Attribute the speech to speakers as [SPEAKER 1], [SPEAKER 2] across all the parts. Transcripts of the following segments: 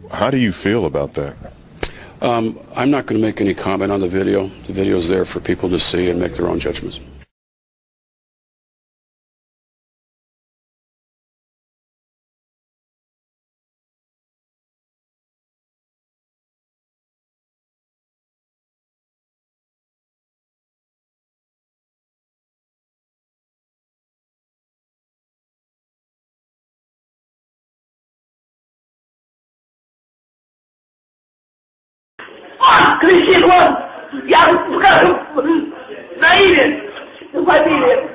[SPEAKER 1] How do you feel about that?
[SPEAKER 2] I'm not going to make any comment on the video. The video is there for people to see and make their own judgments.
[SPEAKER 3] Кричит я наивен, фамилия.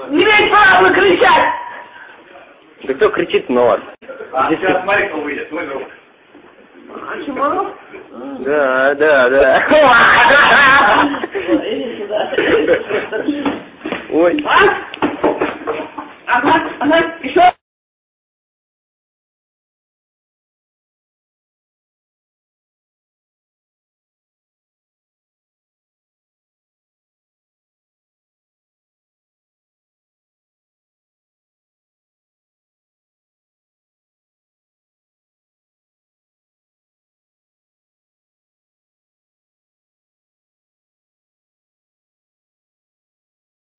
[SPEAKER 3] Не имеет права кричать.
[SPEAKER 4] Да кто кричит на вас?
[SPEAKER 3] Сейчас смотри, кто выйдет, твой друг. Чему?
[SPEAKER 4] Да. Ой.
[SPEAKER 3] Ага, еще.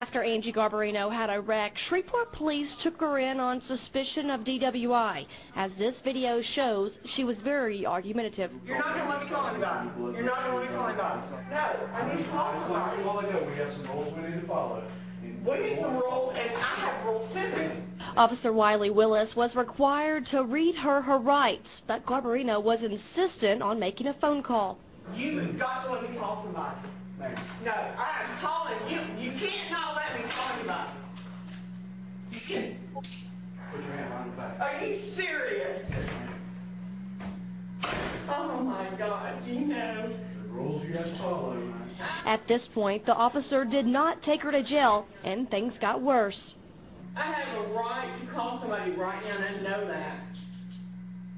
[SPEAKER 5] After Angie Garbarino had a wreck, Shreveport police took her in on suspicion of DWI. As this video shows, she was very argumentative.
[SPEAKER 3] You're not going to let me call anybody. You're not going to let me call anybody. No, I need to call somebody.
[SPEAKER 6] We have some rules we need to follow.
[SPEAKER 3] We need some rules, and I have rules too.
[SPEAKER 5] Officer Wiley Willis was required to read her rights, but Garbarino was insistent on making a phone call.
[SPEAKER 3] You've got to let me call somebody. No, I'm calling you. You can't not let me call anybody. You can't.
[SPEAKER 6] Put your hand behind the back.
[SPEAKER 3] Are you serious? Oh my God, you know.
[SPEAKER 6] The rules you have to follow, man.
[SPEAKER 5] At this point, the officer did not take her to jail, and things got worse.
[SPEAKER 3] I have a right to call somebody right now, and I know that.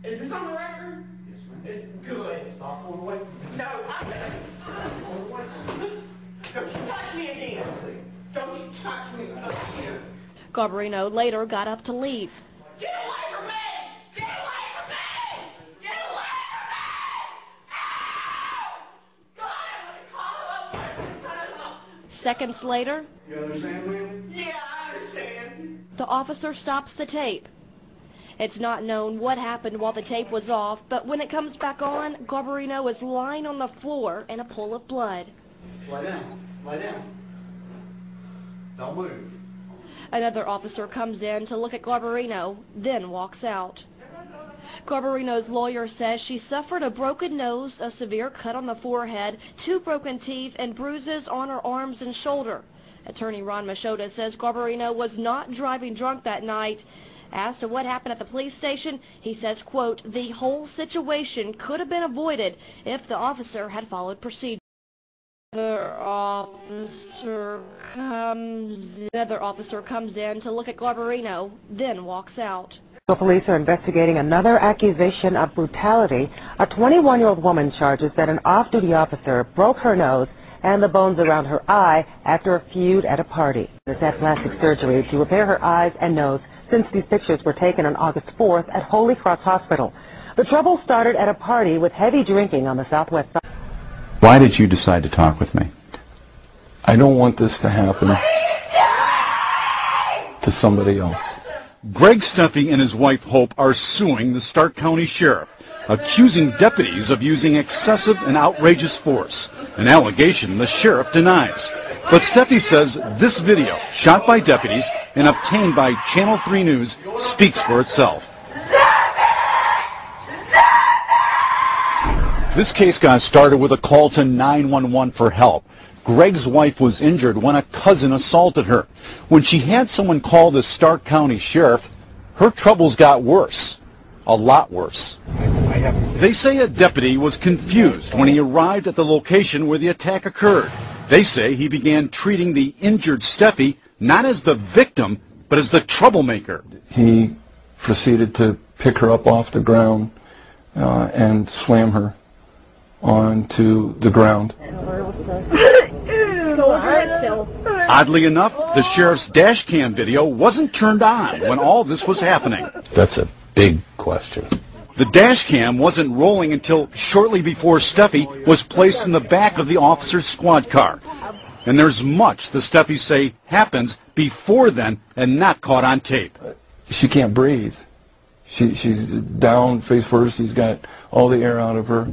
[SPEAKER 3] Is this on the record?
[SPEAKER 6] Yes, ma'am.
[SPEAKER 3] It's good.
[SPEAKER 6] Stop pulling away from me.
[SPEAKER 3] No, I'm pulling away from you. Don't you touch me again. Don't you touch me up here.
[SPEAKER 5] Garbarino later got up to leave.
[SPEAKER 3] Get away from me! Get away from me! Get away from me! Ow! God, I'm going to call up.
[SPEAKER 5] Seconds later,
[SPEAKER 6] You understand, ma'am?
[SPEAKER 3] Yeah, I understand.
[SPEAKER 5] the officer stops the tape. It's not known what happened while the tape was off, but when it comes back on, Garbarino is lying on the floor in a pool of blood.
[SPEAKER 6] Lie down. Lie down. Don't move.
[SPEAKER 5] Another officer comes in to look at Garbarino, then walks out. Garbarino's lawyer says she suffered a broken nose, a severe cut on the forehead, 2 broken teeth, and bruises on her arms and shoulder. Attorney Ron Machota says Garbarino was not driving drunk that night. As to what happened at the police station, he says, quote, the whole situation could have been avoided if the officer had followed procedure. Another officer comes in to look at Garbarino, then walks out.
[SPEAKER 7] Police are investigating another accusation of brutality. A 21-year-old woman charges that an off-duty officer broke her nose and the bones around her eye after a feud at a party. She's had plastic surgery to repair her eyes and nose since these pictures were taken on August 4th at Holy Cross Hospital. The trouble started at a party with heavy drinking on the southwest side.
[SPEAKER 8] Why did you decide to talk with me?
[SPEAKER 1] I don't want this to happen to somebody else.
[SPEAKER 9] Greg Steffi and his wife Hope are suing the Stark County Sheriff, accusing deputies of using excessive and outrageous force, an allegation the sheriff denies. But Steffi says this video, shot by deputies and obtained by Channel 3 News, speaks for itself. This case got started with a call to 911 for help. Greg's wife was injured when a cousin assaulted her. When she had someone call the Stark County Sheriff, her troubles got worse, a lot worse. They say a deputy was confused when he arrived at the location where the attack occurred. They say he began treating the injured Steffi not as the victim, but as the troublemaker.
[SPEAKER 1] He proceeded to pick her up off the ground and slam her onto the ground.
[SPEAKER 9] Oddly enough, the sheriff's dash cam video wasn't turned on when all this was happening.
[SPEAKER 1] That's a big question.
[SPEAKER 9] The dash cam wasn't rolling until shortly before Steffi was placed in the back of the officer's squad car. And there's much the Steffis say happens before then and not caught on tape.
[SPEAKER 1] She can't breathe. She's down face first. She's got all the air out of her.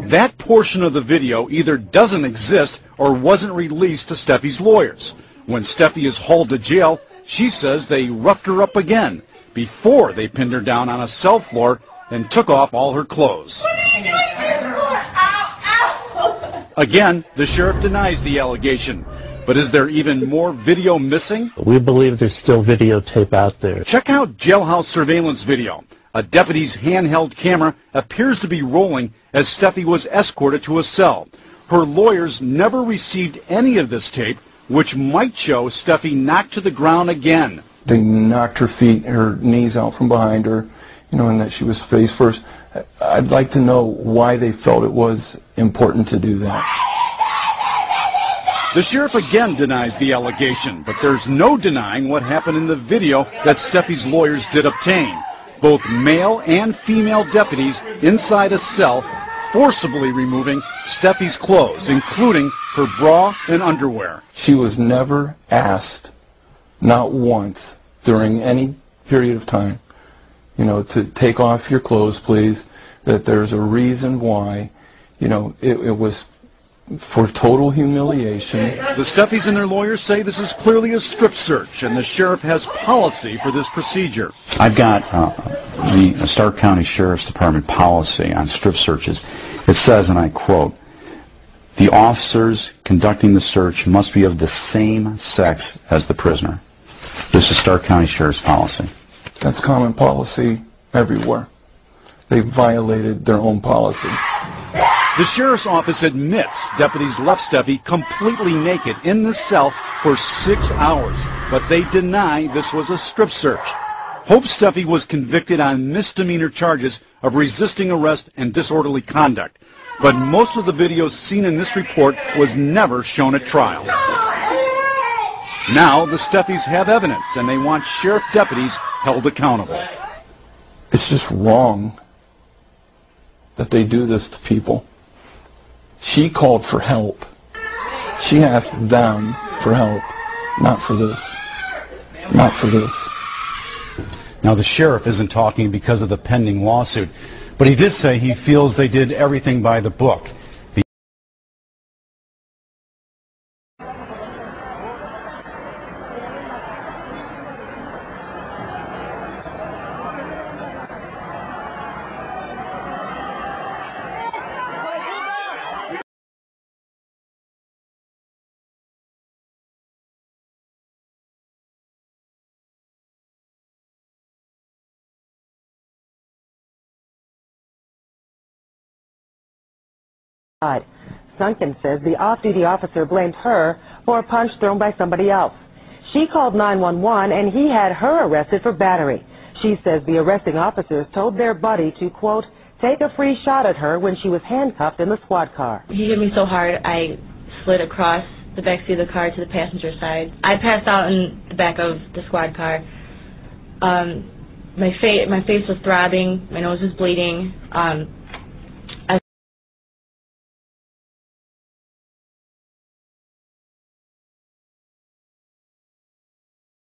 [SPEAKER 9] That portion of the video either doesn't exist or wasn't released to Steffi's lawyers. When Steffi is hauled to jail, she says they roughed her up again before they pinned her down on a cell floor and took off all her clothes.
[SPEAKER 3] What are you doing to me? Ow, ow!
[SPEAKER 9] Again, the sheriff denies the allegation. But is there even more video missing?
[SPEAKER 10] We believe there's still videotape out there.
[SPEAKER 9] Check out jailhouse surveillance video. A deputy's handheld camera appears to be rolling as Steffi was escorted to a cell. Her lawyers never received any of this tape, which might show Steffi knocked to the ground again.
[SPEAKER 1] They knocked her knees out from behind her, and that she was face first. I'd like to know why they felt it was important to do that.
[SPEAKER 9] The sheriff again denies the allegation, but there's no denying what happened in the video that Steffi's lawyers did obtain. Both male and female deputies inside a cell forcibly removing Steffi's clothes, including her bra and underwear.
[SPEAKER 1] She was never asked, not once, during any period of time, to take off your clothes, please, that there's a reason why, it was for total humiliation.
[SPEAKER 9] The Steffis and their lawyers say this is clearly a strip search, and the sheriff has policy for this procedure.
[SPEAKER 8] I've got the Stark County Sheriff's Department policy on strip searches. It says, and I quote, "The officers conducting the search must be of the same sex as the prisoner." This is Stark County Sheriff's policy.
[SPEAKER 1] That's common policy everywhere. They violated their own policy.
[SPEAKER 9] The sheriff's office admits deputies left Steffi completely naked in the cell for 6 hours, but they deny this was a strip search. Hope Steffi was convicted on misdemeanor charges of resisting arrest and disorderly conduct, but most of the videos seen in this report was never shown at trial. Now the Steffis have evidence, and they want sheriff deputies held accountable.
[SPEAKER 1] It's just wrong that they do this to people. She called for help. She asked them for help, not for this. Not for this.
[SPEAKER 9] Now, the sheriff isn't talking because of the pending lawsuit, but he did say he feels they did everything by the book.
[SPEAKER 7] Sunken says the off-duty officer blamed her for a punch thrown by somebody else. She called 911 and he had her arrested for battery. She says the arresting officers told their buddy to, quote, take a free shot at her when she was handcuffed in the squad car.
[SPEAKER 11] He hit me so hard I slid across the back seat of the car to the passenger side. I passed out in the back of the squad car. My face was throbbing, my nose was bleeding.